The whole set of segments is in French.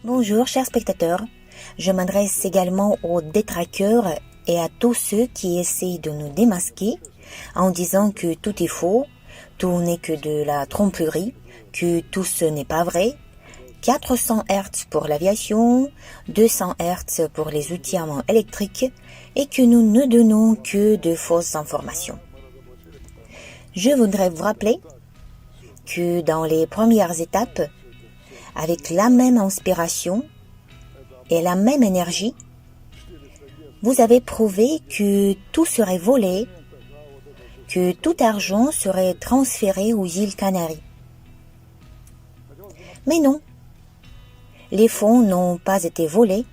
Bonjour chers spectateurs, je m'adresse également aux détraqueurs et à tous ceux qui essaient de nous démasquer en disant que tout est faux, tout n'est que de la tromperie, que tout ce n'est pas vrai. 400 Hz pour l'aviation, 200 Hz pour les outils à main électriques et que nous ne donnons que de fausses informations. Je voudrais vous rappeler que dans les premières étapes, avec la même inspiration et la même énergie, vous avez prouvé que tout serait volé, que tout argent serait transféré aux îles Canaries. Mais non, les fonds n'ont pas été volés,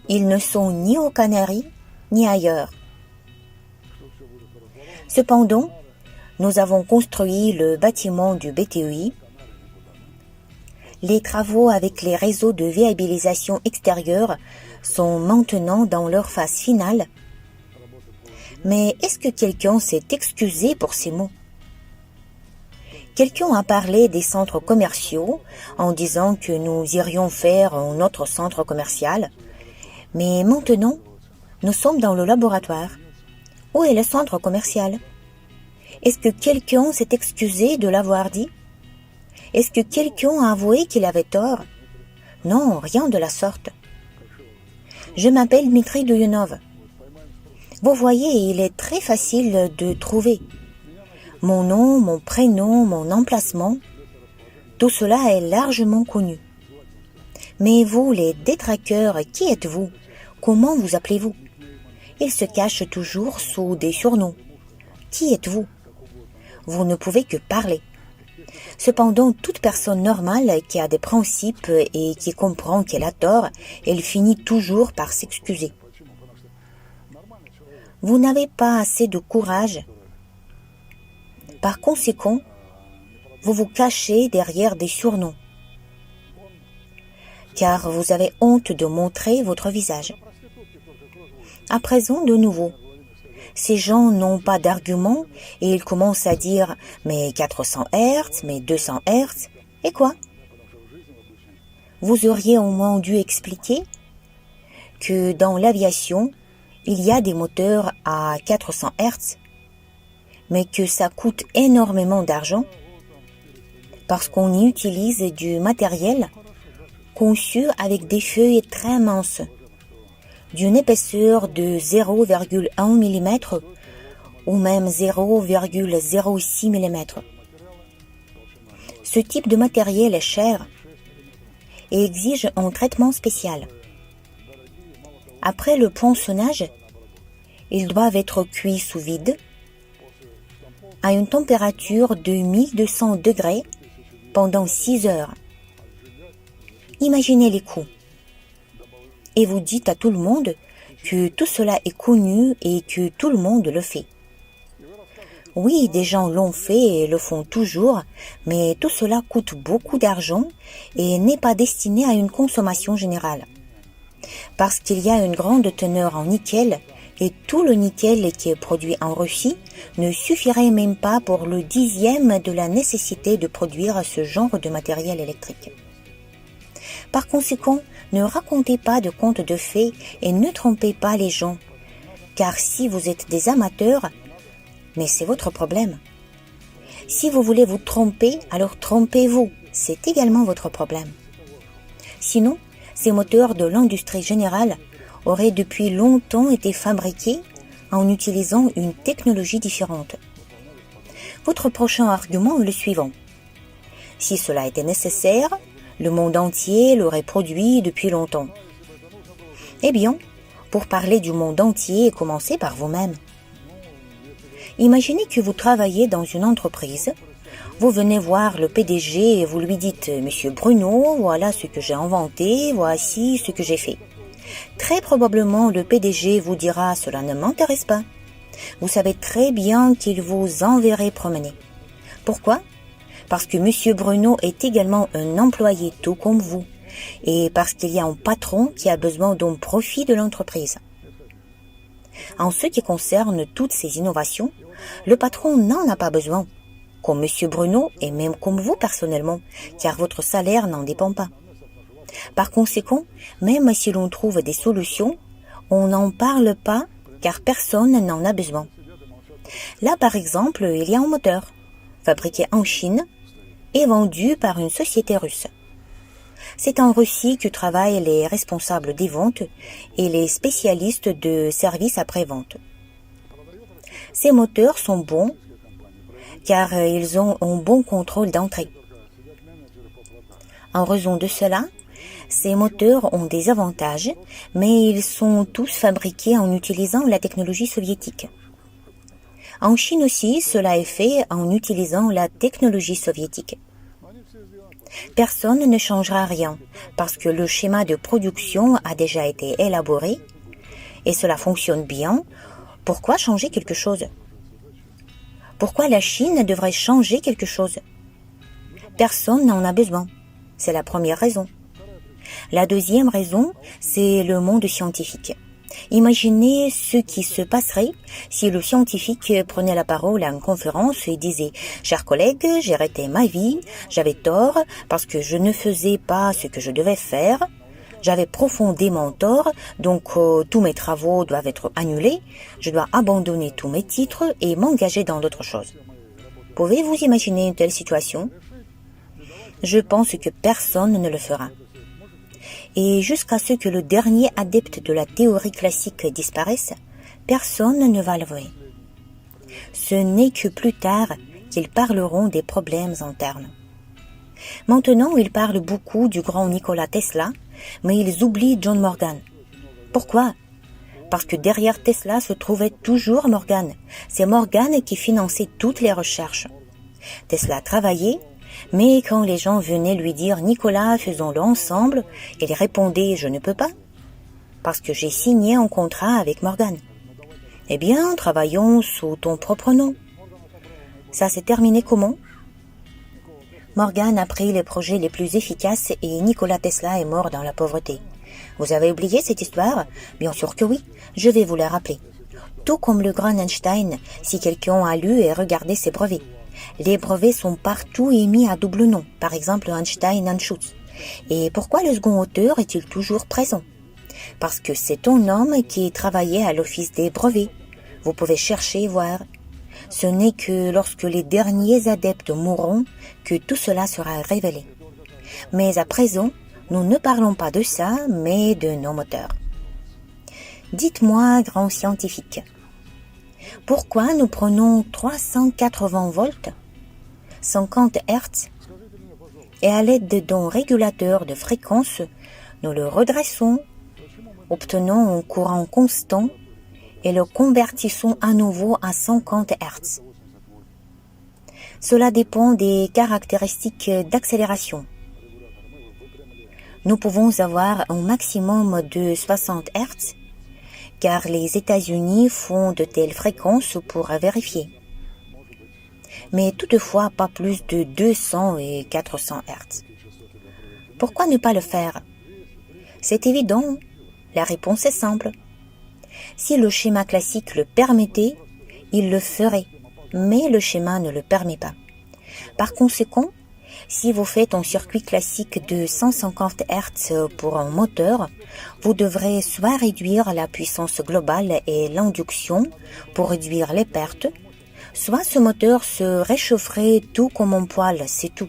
ils ne sont ni aux Canaries ni ailleurs. Cependant, nous avons construit le bâtiment du BTEI. Les travaux avec les réseaux de viabilisation extérieure sont maintenant dans leur phase finale. Mais est-ce que quelqu'un s'est excusé pour ces mots? Quelqu'un a parlé des centres commerciaux en disant que nous irions faire un autre centre commercial. Mais maintenant, nous sommes dans le laboratoire. Où est le centre commercial? Est-ce que quelqu'un s'est excusé de l'avoir dit? Est-ce que quelqu'un a avoué qu'il avait tort? Non, rien de la sorte. Je m'appelle Dmitri Douyounov. Vous voyez, il est très facile de trouver. Mon nom, mon prénom, mon emplacement, tout cela est largement connu. Mais vous, les détraqueurs, qui êtes-vous? Comment vous appelez-vous? Ils se cachent toujours sous des surnoms. Qui êtes-vous? Vous ne pouvez que parler. Cependant, toute personne normale qui a des principes et qui comprend qu'elle a tort, elle finit toujours par s'excuser. Vous n'avez pas assez de courage. Par conséquent, vous vous cachez derrière des surnoms, car vous avez honte de montrer votre visage. À présent, de nouveau, ces gens n'ont pas d'arguments et ils commencent à dire « mais 400 Hz, mais 200 Hz, et quoi ?» Vous auriez au moins dû expliquer que dans l'aviation, il y a des moteurs à 400 Hz, mais que ça coûte énormément d'argent parce qu'on y utilise du matériel conçu avec des feuilles très minces, d'une épaisseur de 0,1 mm ou même 0,06 mm. Ce type de matériel est cher et exige un traitement spécial. Après le poinçonnage, ils doivent être cuits sous vide à une température de 1200 degrés pendant 6 heures. Imaginez les coûts. Et vous dites à tout le monde que tout cela est connu et que tout le monde le fait. Oui, des gens l'ont fait et le font toujours, mais tout cela coûte beaucoup d'argent et n'est pas destiné à une consommation générale. Parce qu'il y a une grande teneur en nickel et tout le nickel qui est produit en Russie ne suffirait même pas pour le 10e de la nécessité de produire ce genre de matériel électrique. Par conséquent, ne racontez pas de contes de fées et ne trompez pas les gens, car si vous êtes des amateurs, mais c'est votre problème. Si vous voulez vous tromper, alors trompez-vous, c'est également votre problème. Sinon, ces moteurs de l'industrie générale auraient depuis longtemps été fabriqués en utilisant une technologie différente. Votre prochain argument est le suivant. Si cela était nécessaire, le monde entier l'aurait produit depuis longtemps. Eh bien, pour parler du monde entier, commencez par vous-même. Imaginez que vous travaillez dans une entreprise. Vous venez voir le PDG et vous lui dites « Monsieur Bruno, voilà ce que j'ai inventé, voici ce que j'ai fait. » Très probablement, le PDG vous dira « Cela ne m'intéresse pas. Vous savez très bien qu'il vous enverrait promener. Pourquoi? Parce que Monsieur Bruno est également un employé tout comme vous, et parce qu'il y a un patron qui a besoin d'un profit de l'entreprise. En ce qui concerne toutes ces innovations, le patron n'en a pas besoin, comme Monsieur Bruno et même comme vous personnellement, car votre salaire n'en dépend pas. Par conséquent, même si l'on trouve des solutions, on n'en parle pas car personne n'en a besoin. Là, par exemple, il y a un moteur, fabriqué en Chine et vendu par une société russe. C'est en Russie que travaillent les responsables des ventes et les spécialistes de services après-vente. Ces moteurs sont bons car ils ont un bon contrôle d'entrée. En raison de cela, ces moteurs ont des avantages, mais ils sont tous fabriqués en utilisant la technologie soviétique. En Chine aussi, cela est fait en utilisant la technologie soviétique. Personne ne changera rien parce que le schéma de production a déjà été élaboré et cela fonctionne bien. Pourquoi changer quelque chose? Pourquoi la Chine devrait changer quelque chose? Personne n'en a besoin. C'est la première raison. La deuxième raison, c'est le monde scientifique. Imaginez ce qui se passerait si le scientifique prenait la parole à une conférence et disait « Chers collègues, j'ai raté ma vie, j'avais tort parce que je ne faisais pas ce que je devais faire, j'avais profondément tort, donc tous mes travaux doivent être annulés, je dois abandonner tous mes titres et m'engager dans d'autres choses. » Pouvez-vous imaginer une telle situation? Je pense que personne ne le fera. Et jusqu'à ce que le dernier adepte de la théorie classique disparaisse, personne ne va l'avouer. Ce n'est que plus tard qu'ils parleront des problèmes internes. Maintenant, ils parlent beaucoup du grand Nikola Tesla, mais ils oublient John Morgan. Pourquoi? Parce que derrière Tesla se trouvait toujours Morgan. C'est Morgan qui finançait toutes les recherches. Tesla travaillait, mais quand les gens venaient lui dire « Nicolas, faisons-le ensemble », il répondait « Je ne peux pas, parce que j'ai signé un contrat avec Morgan. » Eh bien, travaillons sous ton propre nom. Ça s'est terminé comment? Morgan a pris les projets les plus efficaces et Nikola Tesla est mort dans la pauvreté. Vous avez oublié cette histoire? Bien sûr que oui, je vais vous la rappeler. Tout comme le grand Einstein, si quelqu'un a lu et regardé ses brevets. Les brevets sont partout émis à double nom, par exemple Einstein-Anschutz. Et pourquoi le second auteur est-il toujours présent? Parce que c'est un homme qui travaillait à l'office des brevets. Vous pouvez chercher et voir. Ce n'est que lorsque les derniers adeptes mourront que tout cela sera révélé. Mais à présent, nous ne parlons pas de ça, mais de nos moteurs. Dites-moi, grand scientifique, pourquoi nous prenons 380 volts, 50 Hz, et à l'aide d'un régulateur de fréquence, nous le redressons, obtenons un courant constant et le convertissons à nouveau à 50 Hz. Cela dépend des caractéristiques d'accélération. Nous pouvons avoir un maximum de 60 Hz, car les États-Unis font de telles fréquences pour vérifier. Mais toutefois pas plus de 200 et 400 Hz. Pourquoi ne pas le faire? C'est évident, la réponse est simple. Si le schéma classique le permettait, il le ferait, mais le schéma ne le permet pas. Par conséquent, si vous faites un circuit classique de 150 Hz pour un moteur, vous devrez soit réduire la puissance globale et l'induction pour réduire les pertes, soit ce moteur se réchaufferait tout comme un poêle, c'est tout.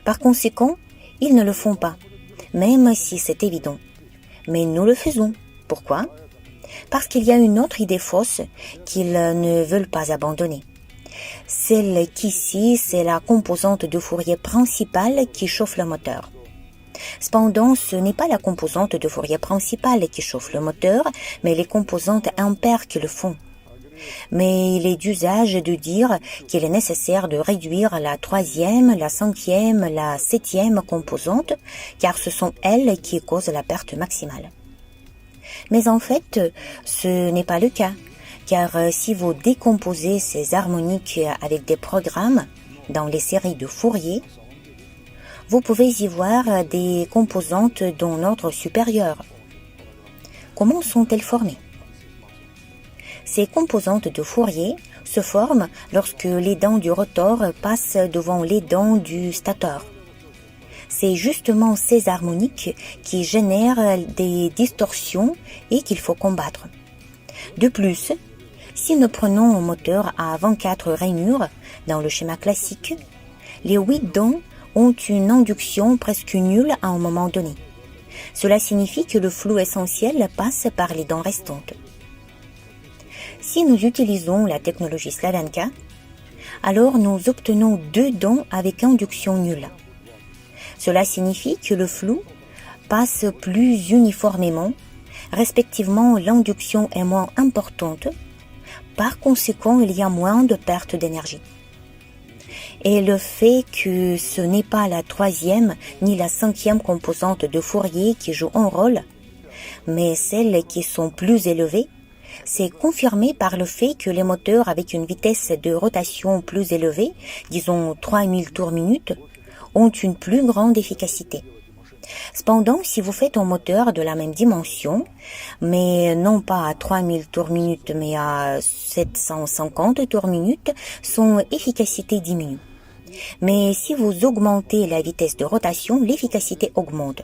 Par conséquent, ils ne le font pas, même si c'est évident. Mais nous le faisons. Pourquoi? Parce qu'il y a une autre idée fausse qu'ils ne veulent pas abandonner. Celle qu'ici, c'est la composante de Fourier principale qui chauffe le moteur. Cependant, ce n'est pas la composante de Fourier principale qui chauffe le moteur, mais les composantes impaires qui le font. Mais il est d'usage de dire qu'il est nécessaire de réduire la troisième, la cinquième, la septième composante, car ce sont elles qui causent la perte maximale. Mais en fait, ce n'est pas le cas, car si vous décomposez ces harmoniques avec des programmes dans les séries de Fourier, vous pouvez y voir des composantes d'un ordre supérieur. Comment sont-elles formées? Ces composantes de Fourier se forment lorsque les dents du rotor passent devant les dents du stateur. C'est justement ces harmoniques qui génèrent des distorsions et qu'il faut combattre. De plus, si nous prenons un moteur à 24 rainures dans le schéma classique, les 8 dents ont une induction presque nulle à un moment donné. Cela signifie que le flou essentiel passe par les dents restantes. Si nous utilisons la technologie Slavenka, alors nous obtenons 2 dents avec induction nulle. Cela signifie que le flou passe plus uniformément, respectivement l'induction est moins importante, par conséquent il y a moins de perte d'énergie. Et le fait que ce n'est pas la 3e ni la 5e composante de Fourier qui joue un rôle, mais celles qui sont plus élevées, c'est confirmé par le fait que les moteurs avec une vitesse de rotation plus élevée, disons 3000 tours minute, ont une plus grande efficacité. Cependant, si vous faites un moteur de la même dimension, mais non pas à 3000 tours minute, mais à 750 tours minute, son efficacité diminue. Mais si vous augmentez la vitesse de rotation, l'efficacité augmente.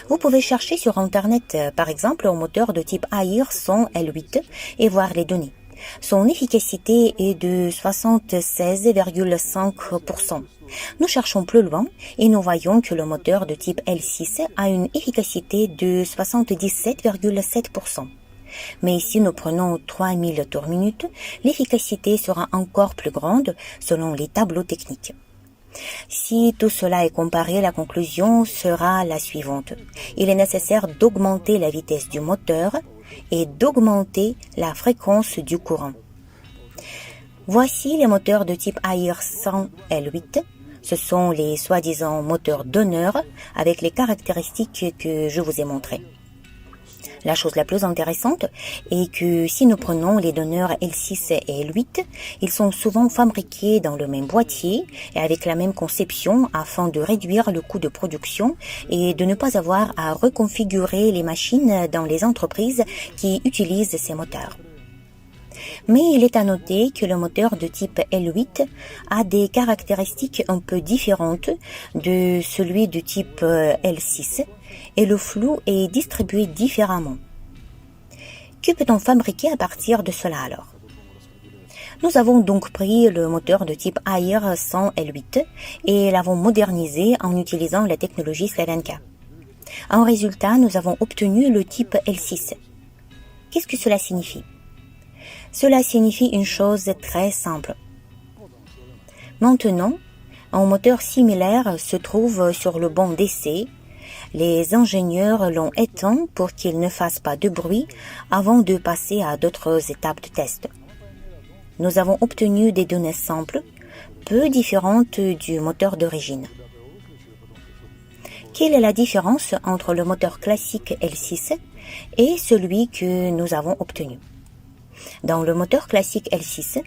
Vous pouvez chercher sur Internet, par exemple, un moteur de type AIR 100 L8 et voir les données. Son efficacité est de 76,5%. Nous cherchons plus loin et nous voyons que le moteur de type L6 a une efficacité de 77,7%. Mais si nous prenons 3000 tours minute, l'efficacité sera encore plus grande selon les tableaux techniques. Si tout cela est comparé, la conclusion sera la suivante. Il est nécessaire d'augmenter la vitesse du moteur et d'augmenter la fréquence du courant. Voici les moteurs de type AIR 100 L8. Ce sont les soi-disant moteurs d'honneur avec les caractéristiques que je vous ai montrées. La chose la plus intéressante est que si nous prenons les donneurs L6 et L8, ils sont souvent fabriqués dans le même boîtier et avec la même conception afin de réduire le coût de production et de ne pas avoir à reconfigurer les machines dans les entreprises qui utilisent ces moteurs. Mais il est à noter que le moteur de type L8 a des caractéristiques un peu différentes de celui de type L6 et le flou est distribué différemment. Que peut-on fabriquer à partir de cela alors? Nous avons donc pris le moteur de type AIR 100 L8 et l'avons modernisé en utilisant la technologie Slavenka. En résultat, nous avons obtenu le type L6. Qu'est-ce que cela signifie? Cela signifie une chose très simple. Maintenant, un moteur similaire se trouve sur le banc d'essai. Les ingénieurs l'ont éteint pour qu'il ne fasse pas de bruit avant de passer à d'autres étapes de test. Nous avons obtenu des données simples, peu différentes du moteur d'origine. Quelle est la différence entre le moteur classique L6 et celui que nous avons obtenu? Dans le moteur classique L6,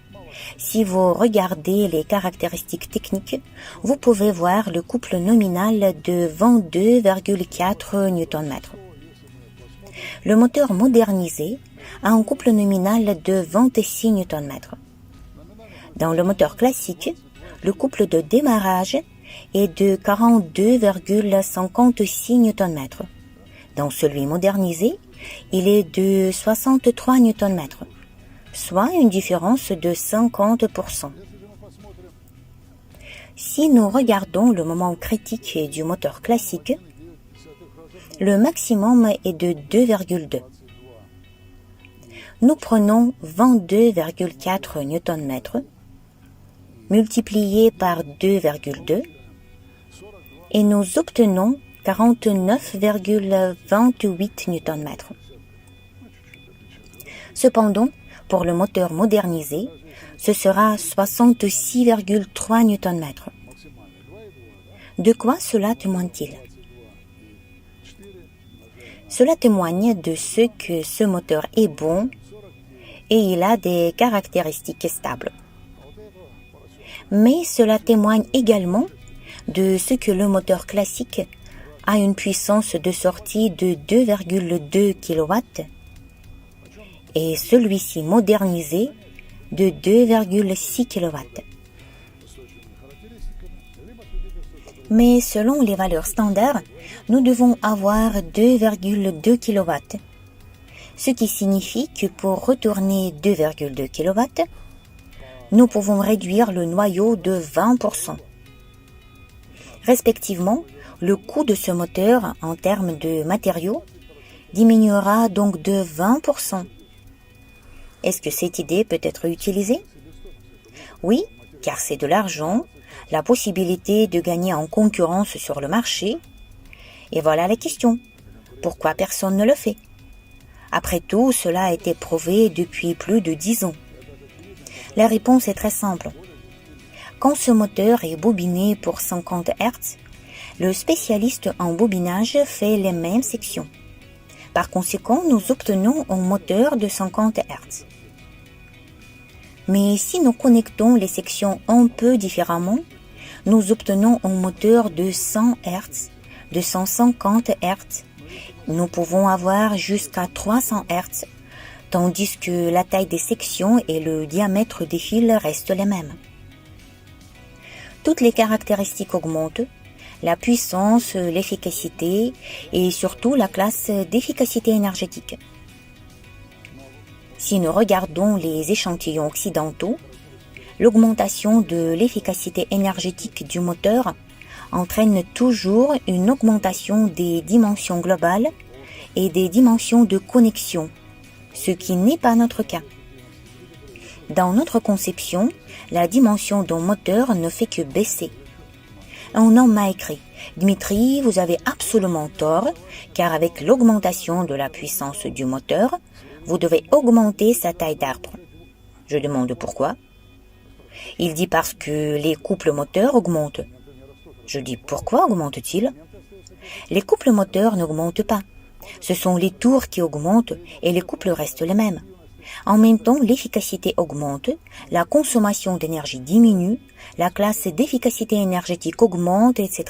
si vous regardez les caractéristiques techniques, vous pouvez voir le couple nominal de 22,4 Nm. Le moteur modernisé a un couple nominal de 26 Nm. Dans le moteur classique, le couple de démarrage est de 42,56 Nm. Dans celui modernisé, il est de 63 Nm. Soit une différence de 50%. Si nous regardons le moment critique du moteur classique, le maximum est de 2,2. Nous prenons 22,4 Nm multiplié par 2,2 et nous obtenons 49,28 Nm. Cependant, pour le moteur modernisé, ce sera 66,3 Nm. De quoi cela témoigne-t-il? Cela témoigne de ce que ce moteur est bon et il a des caractéristiques stables. Mais cela témoigne également de ce que le moteur classique a une puissance de sortie de 2,2 kW et celui-ci modernisé de 2,6 kW. Mais selon les valeurs standards, nous devons avoir 2,2 kW, ce qui signifie que pour retourner 2,2 kW, nous pouvons réduire le noyau de 20%. Respectivement, le coût de ce moteur en termes de matériaux diminuera donc de 20%. Est-ce que cette idée peut être utilisée? Oui, car c'est de l'argent, la possibilité de gagner en concurrence sur le marché. Et voilà la question. Pourquoi personne ne le fait? Après tout, cela a été prouvé depuis plus de 10 ans. La réponse est très simple. Quand ce moteur est bobiné pour 50 Hz, le spécialiste en bobinage fait les mêmes sections. Par conséquent, nous obtenons un moteur de 50 Hz. Mais si nous connectons les sections un peu différemment, nous obtenons un moteur de 100 Hz, de 150 Hz. Nous pouvons avoir jusqu'à 300 Hz, tandis que la taille des sections et le diamètre des fils restent les mêmes. Toutes les caractéristiques augmentent, la puissance, l'efficacité et surtout la classe d'efficacité énergétique. Si nous regardons les échantillons occidentaux, l'augmentation de l'efficacité énergétique du moteur entraîne toujours une augmentation des dimensions globales et des dimensions de connexion, ce qui n'est pas notre cas. Dans notre conception, la dimension d'un moteur ne fait que baisser. Un homme m'a écrit « Dmitri, vous avez absolument tort, car avec l'augmentation de la puissance du moteur, vous devez augmenter sa taille d'arbre. » Je demande pourquoi. Il dit parce que les couples moteurs augmentent. Je dis pourquoi augmentent-ils? Les couples moteurs n'augmentent pas. Ce sont les tours qui augmentent et les couples restent les mêmes. En même temps, l'efficacité augmente, la consommation d'énergie diminue, la classe d'efficacité énergétique augmente, etc.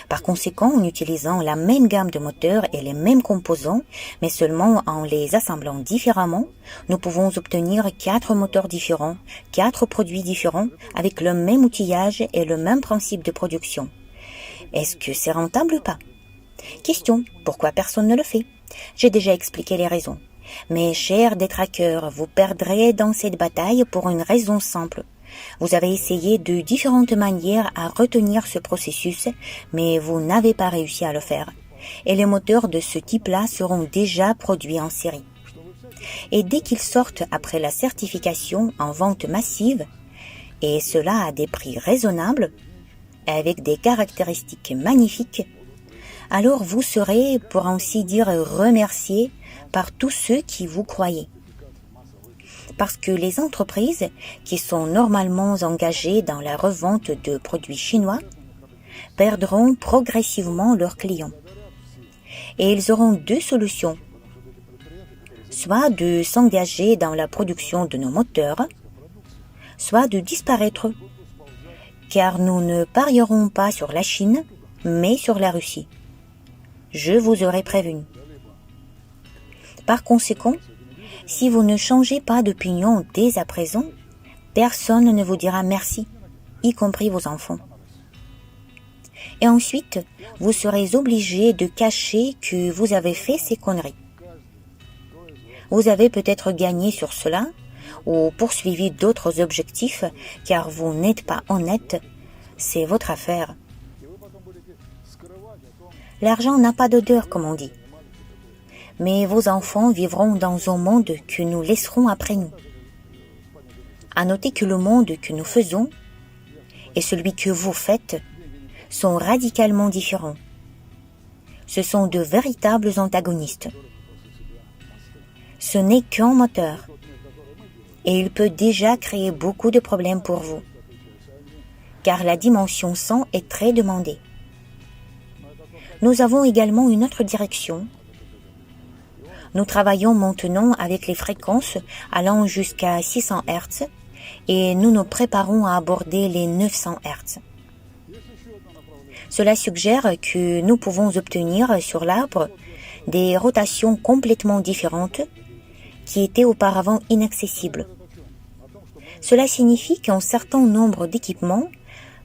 Par conséquent, en utilisant la même gamme de moteurs et les mêmes composants, mais seulement en les assemblant différemment, nous pouvons obtenir 4 moteurs différents, 4 produits différents, avec le même outillage et le même principe de production. Est-ce que c'est rentable ou pas? Question, pourquoi personne ne le fait? J'ai déjà expliqué les raisons. Mais chers détraqueurs, vous perdrez dans cette bataille pour une raison simple. Vous avez essayé de différentes manières à retenir ce processus, mais vous n'avez pas réussi à le faire. Et les moteurs de ce type-là seront déjà produits en série. Et dès qu'ils sortent après la certification en vente massive, et cela à des prix raisonnables, avec des caractéristiques magnifiques, alors vous serez, pour ainsi dire, remerciés par tous ceux qui vous croyaient. Parce que les entreprises qui sont normalement engagées dans la revente de produits chinois perdront progressivement leurs clients. Et ils auront 2 solutions. Soit de s'engager dans la production de nos moteurs, soit de disparaître, car nous ne parierons pas sur la Chine, mais sur la Russie. Je vous aurais prévenu. Par conséquent, si vous ne changez pas d'opinion dès à présent, personne ne vous dira merci, y compris vos enfants. Et ensuite, vous serez obligé de cacher que vous avez fait ces conneries. Vous avez peut-être gagné sur cela ou poursuivi d'autres objectifs car vous n'êtes pas honnête, c'est votre affaire. L'argent n'a pas d'odeur, comme on dit. Mais vos enfants vivront dans un monde que nous laisserons après nous. À noter que le monde que nous faisons et celui que vous faites sont radicalement différents. Ce sont de véritables antagonistes. Ce n'est qu'un moteur et il peut déjà créer beaucoup de problèmes pour vous, car la dimension 100 est très demandée. Nous avons également une autre direction. Nous travaillons maintenant avec les fréquences allant jusqu'à 600 Hz et nous nous préparons à aborder les 900 Hz. Cela suggère que nous pouvons obtenir sur l'arbre des rotations complètement différentes qui étaient auparavant inaccessibles. Cela signifie qu'un certain nombre d'équipements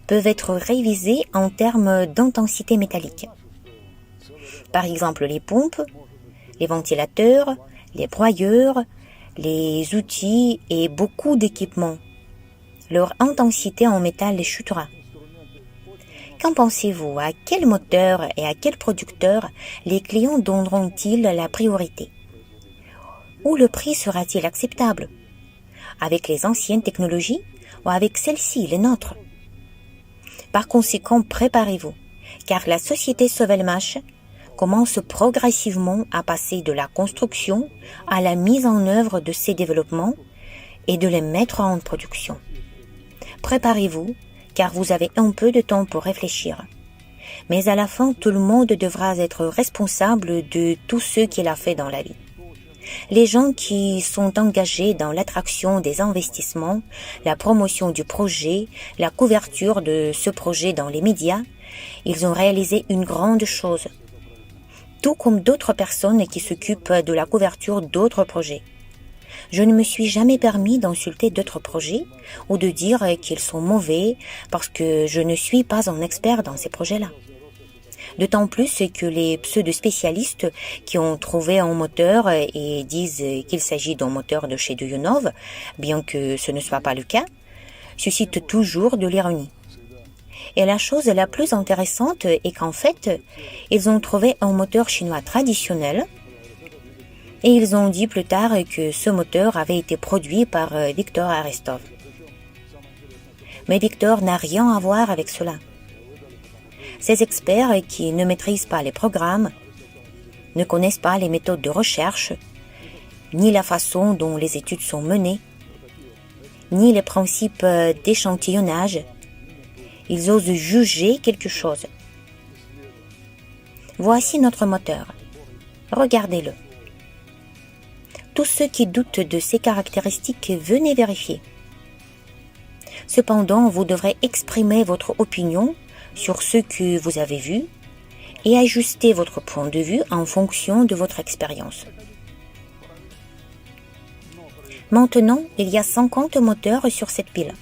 peuvent être révisés en termes d'intensité métallique. Par exemple, les pompes, les ventilateurs, les broyeurs, les outils et beaucoup d'équipements. Leur intensité en métal chutera. Qu'en pensez-vous? À quel moteur et à quel producteur les clients donneront-ils la priorité? Ou le prix sera-t-il acceptable? Avec les anciennes technologies ou avec celles-ci, les nôtres? Par conséquent, préparez-vous, car la société Sovelmash commence progressivement à passer de la construction à la mise en œuvre de ces développements et de les mettre en production. Préparez-vous, car vous avez un peu de temps pour réfléchir. Mais à la fin, tout le monde devra être responsable de tout ce qu'il a fait dans la vie. Les gens qui sont engagés dans l'attraction des investissements, la promotion du projet, la couverture de ce projet dans les médias, ils ont réalisé une grande chose. Tout comme d'autres personnes qui s'occupent de la couverture d'autres projets. Je ne me suis jamais permis d'insulter d'autres projets ou de dire qu'ils sont mauvais parce que je ne suis pas un expert dans ces projets-là. D'autant plus que les pseudo-spécialistes qui ont trouvé un moteur et disent qu'il s'agit d'un moteur de chez Duyunov, bien que ce ne soit pas le cas, suscitent toujours de l'ironie. Et la chose la plus intéressante est qu'en fait, ils ont trouvé un moteur chinois traditionnel et ils ont dit plus tard que ce moteur avait été produit par Victor Arestov. Mais Victor n'a rien à voir avec cela. Ces experts qui ne maîtrisent pas les programmes, ne connaissent pas les méthodes de recherche, ni la façon dont les études sont menées, ni les principes d'échantillonnage, ils osent juger quelque chose. Voici notre moteur. Regardez-le. Tous ceux qui doutent de ces caractéristiques, venez vérifier. Cependant, vous devrez exprimer votre opinion sur ce que vous avez vu et ajuster votre point de vue en fonction de votre expérience. Maintenant, il y a 50 moteurs sur cette pile.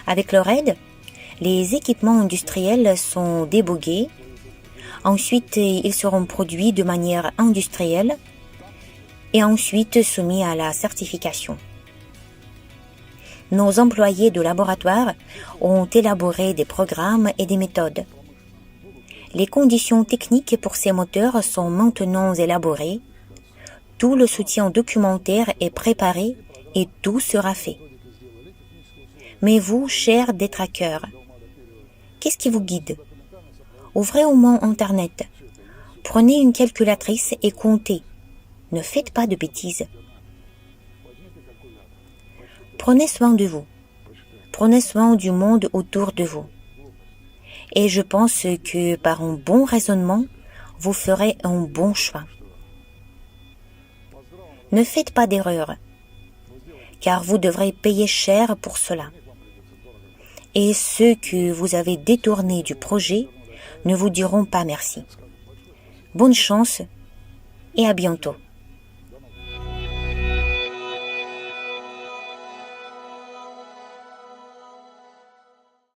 Avec leur aide, les équipements industriels sont débogués. Ensuite, ils seront produits de manière industrielle et ensuite soumis à la certification. Nos employés de laboratoire ont élaboré des programmes et des méthodes. Les conditions techniques pour ces moteurs sont maintenant élaborées. Tout le soutien documentaire est préparé et tout sera fait. Mais vous, chers détraqueurs, qu'est-ce qui vous guide? Ouvrez au moins Internet. Prenez une calculatrice et comptez. Ne faites pas de bêtises. Prenez soin de vous. Prenez soin du monde autour de vous. Et je pense que par un bon raisonnement, vous ferez un bon choix. Ne faites pas d'erreur, car vous devrez payer cher pour cela. Et ceux que vous avez détournés du projet ne vous diront pas merci. Bonne chance et à bientôt.